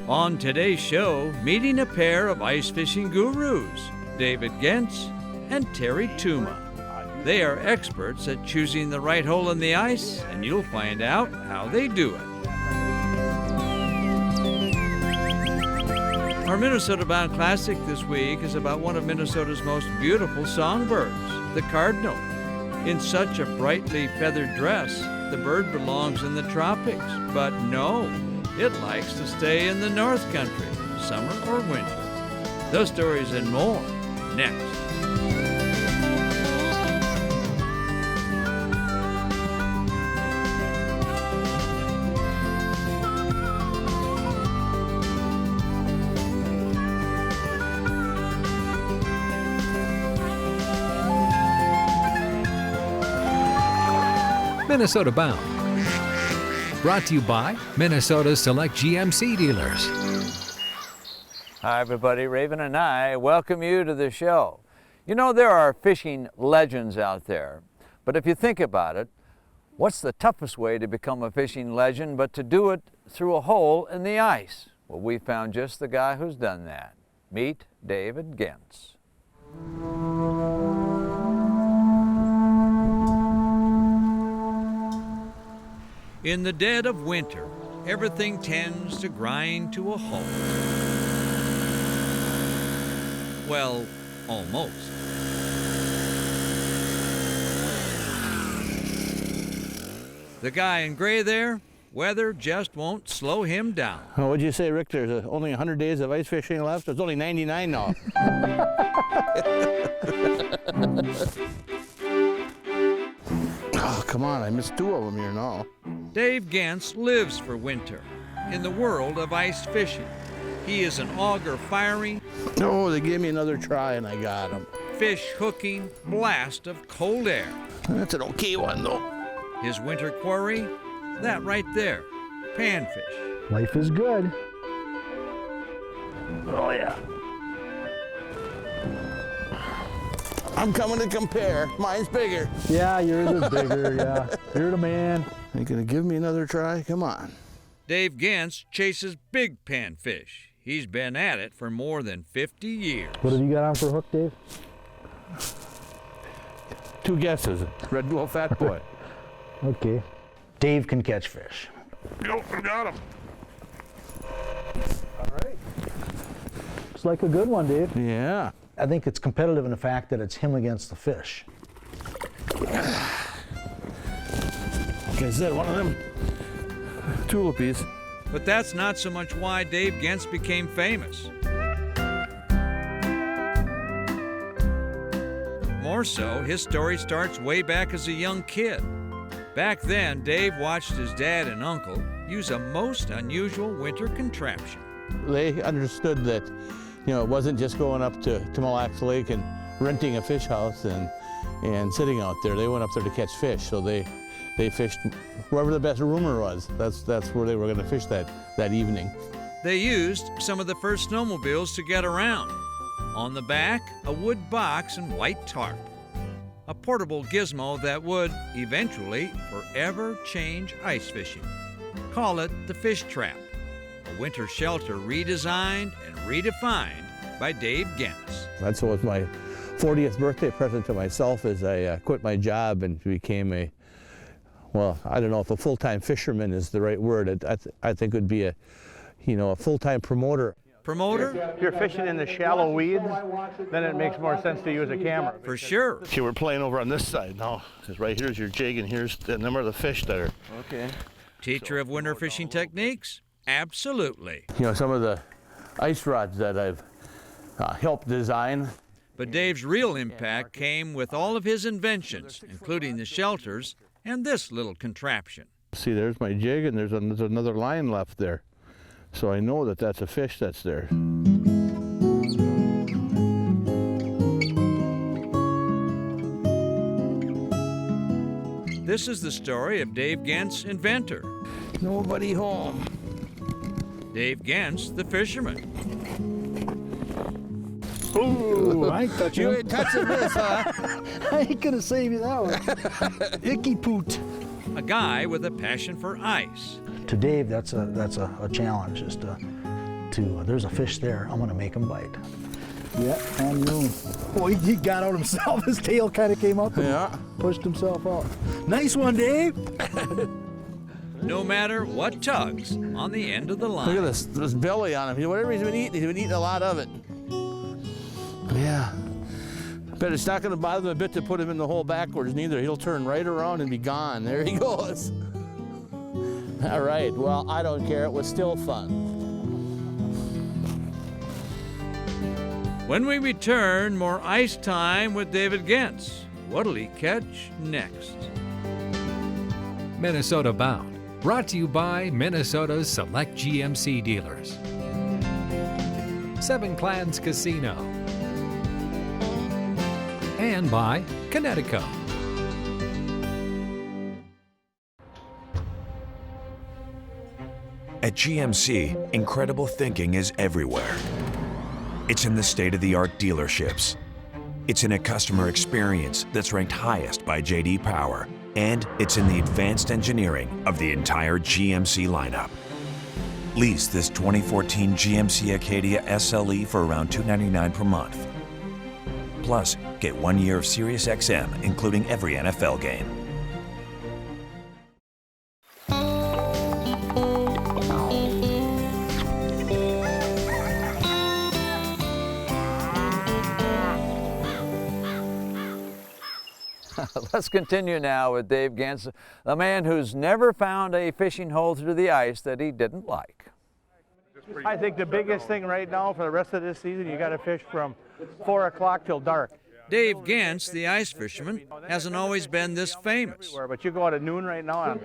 On today's show, meeting a pair of ice fishing gurus, David Gantz and Terry Tuma. They are experts at choosing the right hole in the ice, and you'll find out how they do it. Our Minnesota Bound Classic this week is about one of Minnesota's most beautiful songbirds, the cardinal. In such a brightly feathered dress, the bird belongs in the tropics, but no, it likes to stay in the North Country, summer or winter. Those stories and more, next. Minnesota Bound. Brought to you by Minnesota's Select GMC dealers. Hi everybody, Raven and I welcome you to the show. You know, there are fishing legends out there, but if you think about it, what's the toughest way to become a fishing legend but to do it through a hole in the ice? Well, we found just the guy who's done that. Meet David Gantz. In the dead of winter, everything tends to grind to a halt. Well, almost. The guy in gray there, weather just won't slow him down. Well, what'd you say, Rick? There's only 100 days of ice fishing left? There's only 99 now. Oh, come on, I missed 2 of them here now. Dave Gantz lives for winter in the world of ice fishing. He is an auger firing, Oh, they gave me another try and I got him. fish hooking blast of cold air. That's an okay one, though. His winter quarry, that right there, panfish. Life is good. Oh, yeah. I'm coming to compare. Mine's bigger. Yeah, yours is bigger, yeah. You're the man. You gonna give me another try? Come on. Dave Gantz chases big panfish. He's been at it for more than 50 years. What have you got on for a hook, Dave? 2 guesses. Red Bull Fat Boy. Okay. Dave can catch fish. Yo, I got him. All right. Looks like a good one, Dave. Yeah. I think it's competitive in the fact that it's him against the fish. Like I said, one of them tulipies. But that's not so much why Dave Gantz became famous. More so, his story starts way back as a young kid. Back then, Dave watched his dad and uncle use a most unusual winter contraption. They understood that, you know, it wasn't just going up to Mille Lacs Lake and renting a fish house and sitting out there. They went up there to catch fish, so they fished wherever the best rumor was. That's where they were going to fish that evening. They used some of the first snowmobiles to get around. On the back, a wood box and white tarp. A portable gizmo that would, eventually, forever change ice fishing. Call it the fish trap, a winter shelter redesigned and redefined by Dave Gantz. That's what was my 40th birthday present to myself, as I quit my job and became a, well, I don't know if a full-time fisherman is the right word. I think it would be a full-time promoter. Promoter? If you're fishing in the shallow weeds, then it makes more sense to use a camera. For sure. See, we're playing over on this side now, because right here's your jig and them are the fish that are. Okay. Teacher of winter fishing techniques? Absolutely. You know, some of the ice rods that I've helped design. But Dave's real impact came with all of his inventions, including the shelters and this little contraption. See, there's my jig, and there's another line left there. So I know that that's a fish that's there. This is the story of Dave Gantz, inventor. Nobody home. Dave Gantz, the fisherman. Ooh, I ain't touching You him. ain't touching this, huh? I ain't gonna save you that one. Icky poot. A guy with a passion for ice. To Dave, that's a challenge, just to to, there's a fish there, I'm gonna make him bite. Yeah, on your own. Oh, he got out himself. His tail kind of came up and pushed himself out. Nice one, Dave. No matter what tugs on the end of the line. Look at this belly on him. Whatever he's been eating a lot of it. Yeah. But it's not going to bother him a bit to put him in the hole backwards neither. He'll turn right around and be gone. There he goes. All right, well, I don't care. It was still fun. When we return, more ice time with David Gantz. What'll he catch next? Minnesota Bound, brought to you by Minnesota's select GMC dealers. Seven Clans Casino. And by Connecticut. At GMC, incredible thinking is everywhere. It's in the state-of-the-art dealerships. It's in a customer experience that's ranked highest by J.D. Power. And it's in the advanced engineering of the entire GMC lineup. Lease this 2014 GMC Acadia SLE for around $299 per month. Plus, get 1 year of Sirius XM, including every NFL game. Let's continue now with Dave Gantz, the man who's never found a fishing hole through the ice that he didn't like. I think the biggest thing right now for the rest of this season, you got to fish from 4 o'clock till dark. Dave Gantz, the ice fisherman, hasn't always been this famous. But you go out at noon right now, and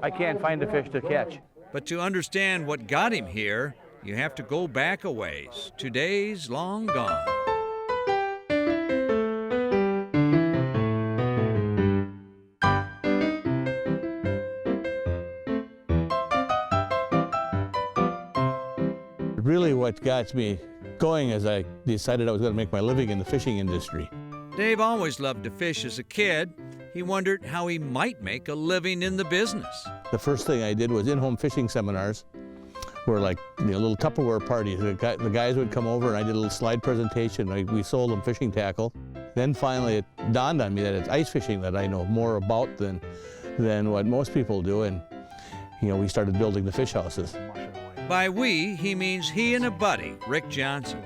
I can't find a fish to catch. But to understand what got him here, you have to go back a ways, to days long gone. Really what got me going is I decided I was going to make my living in the fishing industry. Dave always loved to fish as a kid. He wondered how he might make a living in the business. The first thing I did was in-home fishing seminars where like little Tupperware parties. The guys would come over and I did a little slide presentation. We sold them fishing tackle. Then finally it dawned on me that it's ice fishing that I know more about than what most people do. And we started building the fish houses. By we, he means he and a buddy, Rick Johnson.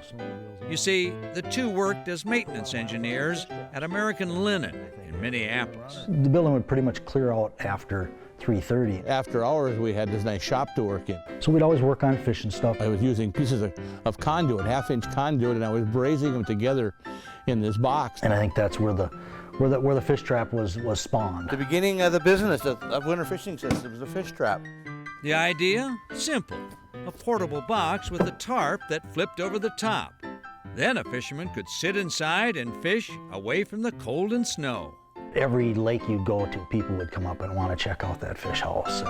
You see, the two worked as maintenance engineers at American Linen in Minneapolis. The building would pretty much clear out after 3:30. After hours, we had this nice shop to work in. So we'd always work on fish and stuff. I was using pieces of conduit, half-inch conduit, and I was brazing them together in this box. And I think that's where the fish trap was spawned. The beginning of the business of winter fishing systems, the fish trap. The idea? Simple. A portable box with a tarp that flipped over the top. Then a fisherman could sit inside and fish away from the cold and snow. Every lake you'd go to, people would come up and want to check out that fish house.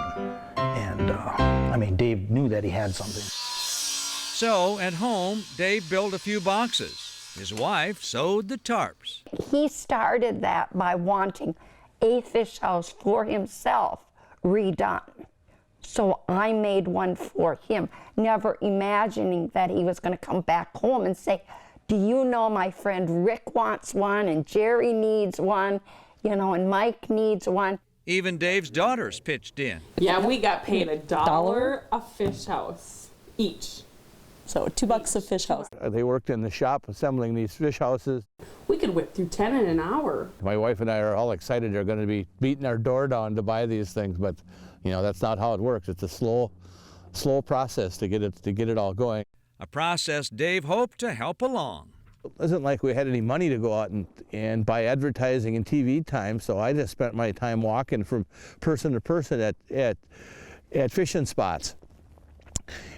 And Dave knew that he had something. So at home, Dave built a few boxes. His wife sewed the tarps. He started that by wanting a fish house for himself redone. So I made one for him, never imagining that he was going to come back home and say, do you know my friend Rick wants one, and Jerry needs one, and Mike needs one. Even Dave's daughters pitched in. Yeah, we got paid $1 a fish house each. So $2 a fish house. They worked in the shop assembling these fish houses. We could whip through 10 in an hour. My wife and I are all excited they're going to be beating our door down to buy these things, but that's not how it works. It's a slow process to get it all going. A process Dave hoped to help along. It wasn't like we had any money to go out and buy advertising and TV time, so I just spent my time walking from person to person at fishing spots.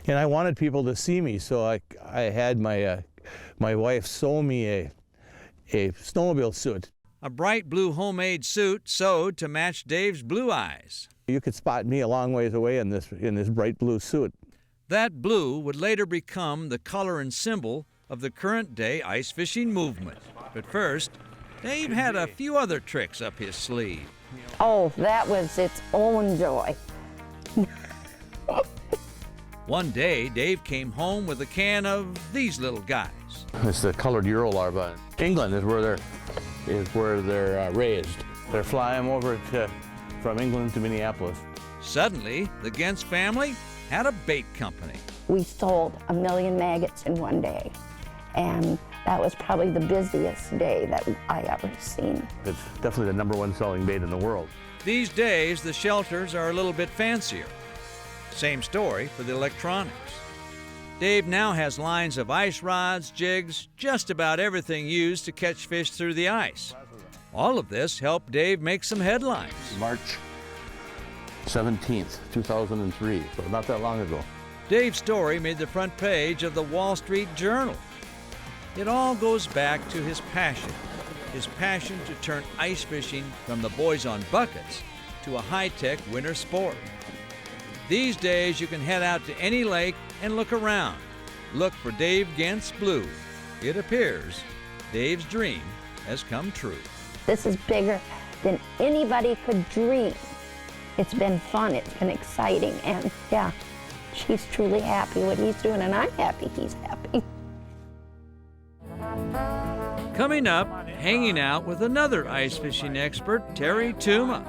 And I wanted people to see me, so I had my wife sew me a snowmobile suit. A bright blue homemade suit sewed to match Dave's blue eyes. You could spot me a long ways away in this bright blue suit. That blue would later become the color and symbol of the current-day ice fishing movement. But first, Dave had a few other tricks up his sleeve. Oh, that was its own joy. One day, Dave came home with a can of these little guys. It's the colored Euro larva. England is where they're raised. They're flying over from England to Minneapolis. Suddenly, the Gantz family had a bait company. We sold 1 million maggots in one day, and that was probably the busiest day that I ever seen. It's definitely the #1 selling bait in the world. These days, the shelters are a little bit fancier. Same story for the electronics. Dave now has lines of ice rods, jigs, just about everything used to catch fish through the ice. All of this helped Dave make some headlines. March 17th, 2003, so not that long ago. Dave's story made the front page of the Wall Street Journal. It all goes back to his passion to turn ice fishing from the boys on buckets to a high-tech winter sport. These days, you can head out to any lake and look around. Look for Dave Gantz Blue. It appears Dave's dream has come true. This is bigger than anybody could dream. It's been fun, it's been exciting, and yeah, she's truly happy what he's doing, and I'm happy he's happy. Coming up, hanging out with another ice fishing expert, Terry Tuma.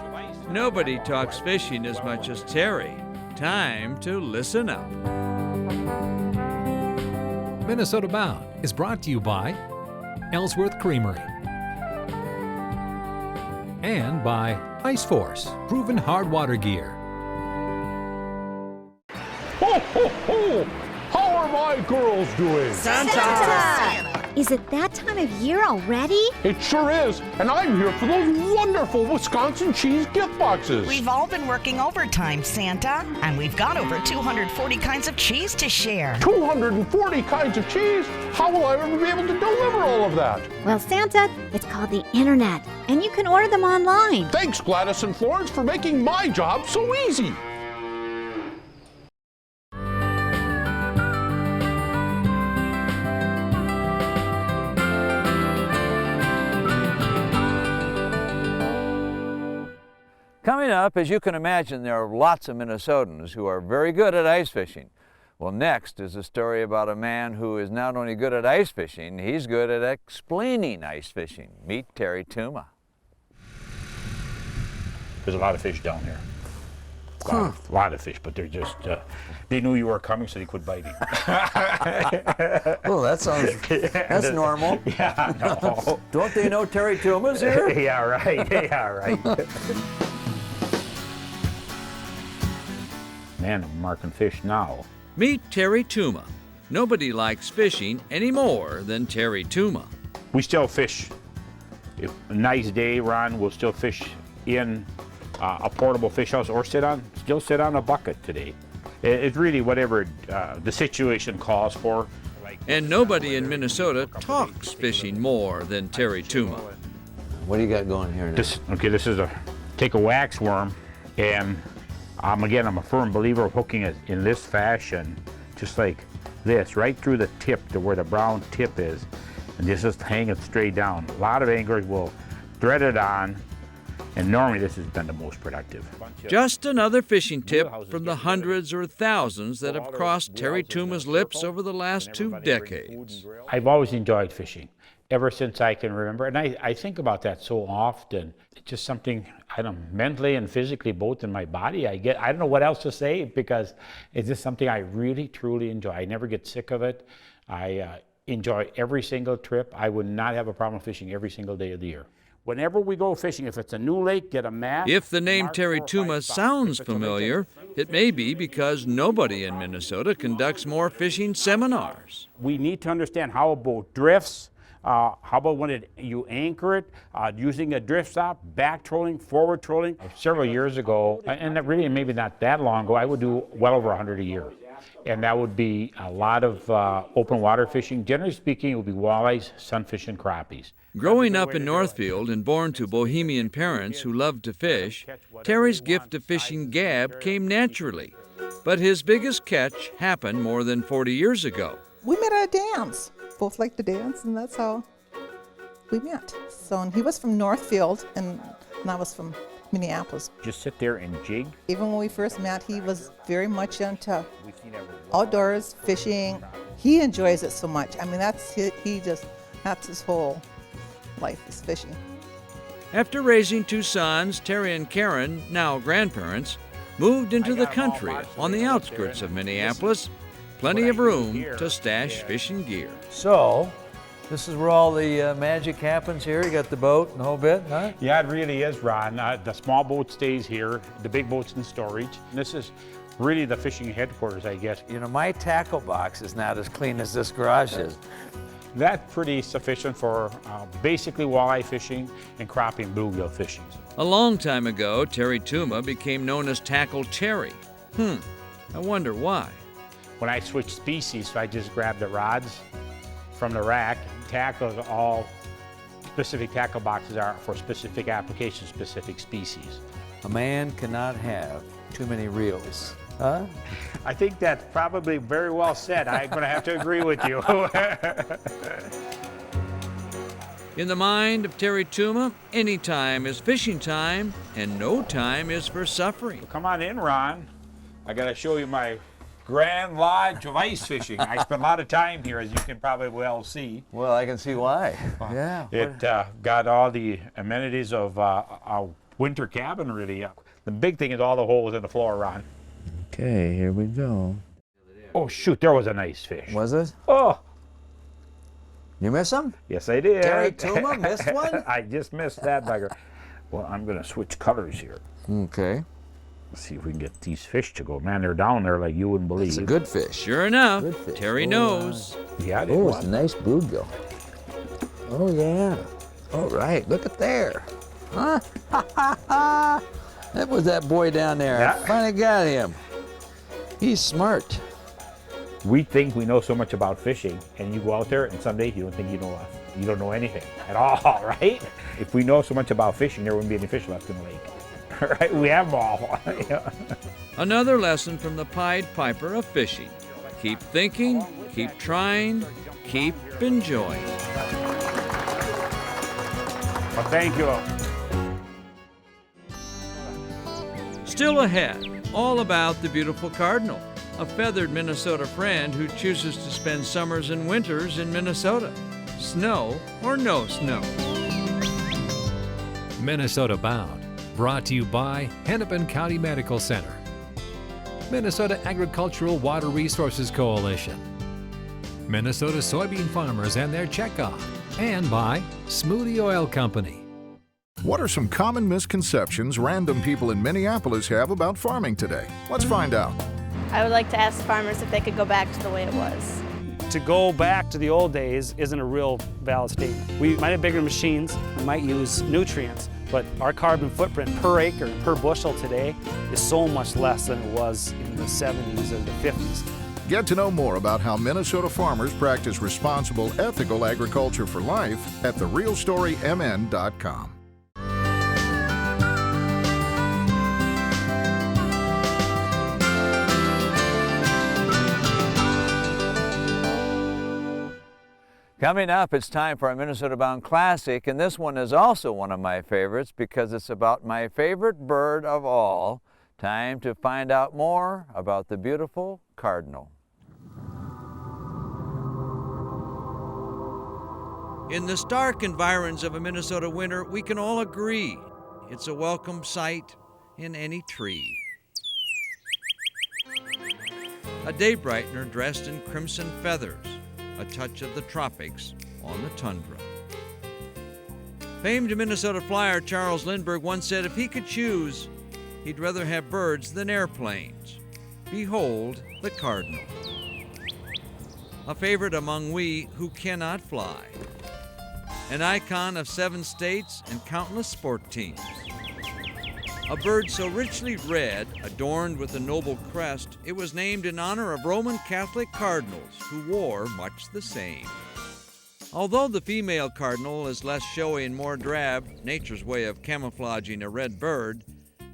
Nobody talks fishing as much as Terry. Time to listen up. Minnesota Bound is brought to you by Ellsworth Creamery and by Ice Force, proven hard water gear. Ho, ho, ho! How are my girls doing? Santa! Is it that time of year already? It sure is, and I'm here for those wonderful Wisconsin cheese gift boxes. We've all been working overtime, Santa, and we've got over 240 kinds of cheese to share. 240 kinds of cheese? How will I ever be able to deliver all of that? Well, Santa, it's called the internet, and you can order them online. Thanks, Gladys and Florence, for making my job so easy. Coming up, as you can imagine, there are lots of Minnesotans who are very good at ice fishing. Well, next is a story about a man who is not only good at ice fishing, he's good at explaining ice fishing. Meet Terry Tuma. There's a lot of fish down here. A lot of fish, but they're just, they knew you were coming, so they quit biting. Oh, that's normal. Yeah, no. Don't they know Terry Tuma's here? Yeah, right. Yeah, right. Man, I'm marking fish now. Meet Terry Tuma. Nobody likes fishing any more than Terry Tuma. We still fish. If a nice day, Ron, we'll still fish in a portable fish house or still sit on a bucket today. It's really whatever the situation calls for. And nobody in Minnesota talks fishing more than Terry Tuma. What do you got going here now? This is take a wax worm, and again, I'm a firm believer of hooking it in this fashion, just like this, right through the tip to where the brown tip is, and just hang it straight down. A lot of anglers will thread it on, and normally this has been the most productive. Just another fishing tip from the hundreds or thousands that have crossed Terry Tuma's lips over the last 2 decades. I've always enjoyed fishing, ever since I can remember, and I think about that so often. It's just something, I don't know, mentally and physically, both in my body. I don't know what else to say, because it's just something I really, truly enjoy. I never get sick of it. I enjoy every single trip. I would not have a problem fishing every single day of the year. Whenever we go fishing, if it's a new lake, get a map. If the name Terry Tuma sounds familiar, it may be because nobody in Minnesota conducts more fishing seminars. We need to understand how a boat drifts, how about when you anchor it, using a drift stop, back trolling, forward trolling. Several years ago, and really maybe not that long ago, I would do well over 100 a year. And that would be a lot of open water fishing. Generally speaking, it would be walleyes, sunfish, and crappies. Growing up in Northfield and born to Bohemian parents who loved to fish, Terry's gift of fishing gab came naturally. But his biggest catch happened more than 40 years ago. We met at a dance. Both liked to dance, and that's how we met. So, and he was from Northfield, and I was from Minneapolis. Just sit there and jig. Even when we first met, he was very much into outdoors, fishing. He enjoys it so much. I mean, that's his whole life is fishing. After raising 2 sons, Terry and Karen, now grandparents, moved into the country on the outskirts of Minneapolis. Plenty of room to stash fishing gear. So, this is where all the magic happens here. You got the boat and the whole bit, huh? Yeah, it really is, Ron. The small boat stays here, the big boat's in storage. This is really the fishing headquarters, I guess. You know, my tackle box is not as clean as this garage is. That's pretty sufficient for basically walleye fishing and crappie bluegill fishing. A long time ago, Terry Tuma became known as Tackle Terry. I wonder why. When I switched species, so I just grabbed the rods from the rack. Tackles, all specific tackle boxes are for specific applications, specific species. A man cannot have too many reels, huh? I think that's probably very well said. I'm going to have to agree with you. In the mind of Terry Tuma, any time is fishing time, and no time is for suffering. Come on in, Ron. I got to show you my Grand Lodge of ice fishing. I spend a lot of time here, as you can probably well see. Well, I can see why. Yeah. It got all the amenities of a winter cabin, really. The big thing is all the holes in the floor, Ron. Okay, here we go. Oh, shoot, there was a nice fish. Was it? Oh. You miss him? Yes, I did. Terry Tuma missed one? I just missed that bugger. Well, I'm going to switch colors here. Okay. Let's see if we can get these fish to go. Man, they're down there like you wouldn't believe. It's a good fish. Sure enough, Terry knows. Yeah, it was. It's a nice bluegill. Oh, yeah. All right, look at there. Huh? That was that boy down there. Yeah. Finally got him. He's smart. We think we know so much about fishing, and you go out there, and some days you don't think you don't know anything at all, right? If we know so much about fishing, there wouldn't be any fish left in the lake. Right? We have them all. Another lesson from the Pied Piper of fishing. Keep thinking, keep trying, keep enjoying. Well, thank you. Still ahead, all about the beautiful cardinal, a feathered Minnesota friend who chooses to spend summers and winters in Minnesota. Snow or no snow. Minnesota Bound, brought to you by Hennepin County Medical Center, Minnesota Agricultural Water Resources Coalition, Minnesota soybean farmers and their checkoff, and by Smoothie Oil Company. What are some common misconceptions random people in Minneapolis have about farming today? Let's find out. I would like to ask farmers if they could go back to the way it was. To go back to the old days isn't a real valid statement. We might have bigger machines, we might use nutrients, but our carbon footprint per acre, per bushel today is so much less than it was in the 70s or the 50s. Get to know more about how Minnesota farmers practice responsible, ethical agriculture for life at therealstorymn.com. Coming up, it's time for our Minnesota Bound Classic, and this one is also one of my favorites because it's about my favorite bird of all. Time to find out more about the beautiful cardinal. In the stark environs of a Minnesota winter, we can all agree it's a welcome sight in any tree. A day brightener dressed in crimson feathers, a touch of the tropics on the tundra. Famed Minnesota flyer Charles Lindbergh once said if he could choose, he'd rather have birds than airplanes. Behold the cardinal. A favorite among we who cannot fly. An icon of 7 states and countless sport teams. A bird so richly red, adorned with a noble crest, it was named in honor of Roman Catholic cardinals who wore much the same. Although the female cardinal is less showy and more drab, nature's way of camouflaging a red bird,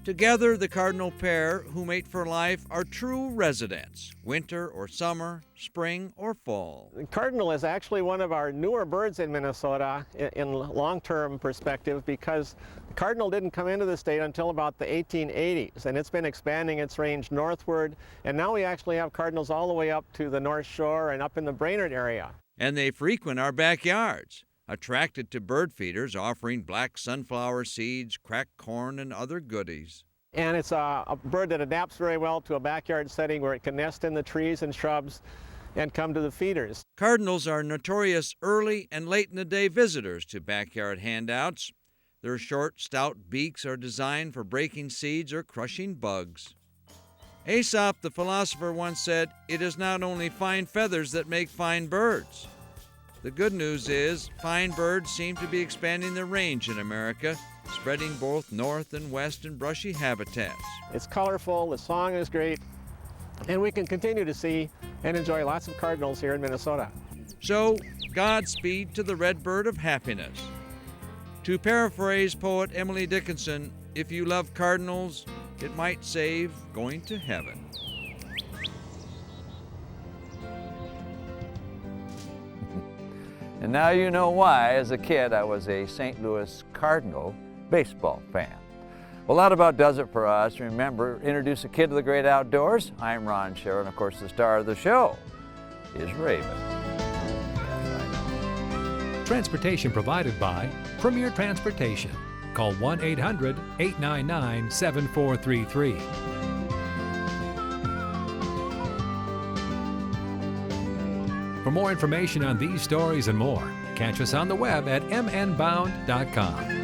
Together, the cardinal pair who mate for life are true residents, winter or summer, spring or fall. The cardinal is actually one of our newer birds in Minnesota in long-term perspective, because the cardinal didn't come into the state until about the 1880s, and it's been expanding its range northward, and now we actually have cardinals all the way up to the North Shore and up in the Brainerd area. And they frequent our backyards, attracted to bird feeders offering black sunflower seeds, cracked corn, and other goodies. And it's a bird that adapts very well to a backyard setting where it can nest in the trees and shrubs and come to the feeders. Cardinals are notorious early and late in the day visitors to backyard handouts. Their short, stout beaks are designed for breaking seeds or crushing bugs. Aesop the philosopher once said, "It is not only fine feathers that make fine birds." The good news is, fine birds seem to be expanding their range in America, spreading both north and west in brushy habitats. It's colorful, the song is great, and we can continue to see and enjoy lots of cardinals here in Minnesota. So, Godspeed to the red bird of happiness. To paraphrase poet Emily Dickinson, if you love cardinals, it might save going to heaven. And now you know why, as a kid, I was a St. Louis Cardinal baseball fan. Well, that about does it for us. Remember, introduce a kid to the great outdoors. I'm Ron Sherrill, and of course, the star of the show is Raven. Transportation provided by Premier Transportation. Call 1-800-899-7433. For more information on these stories and more, catch us on the web at mnbound.com.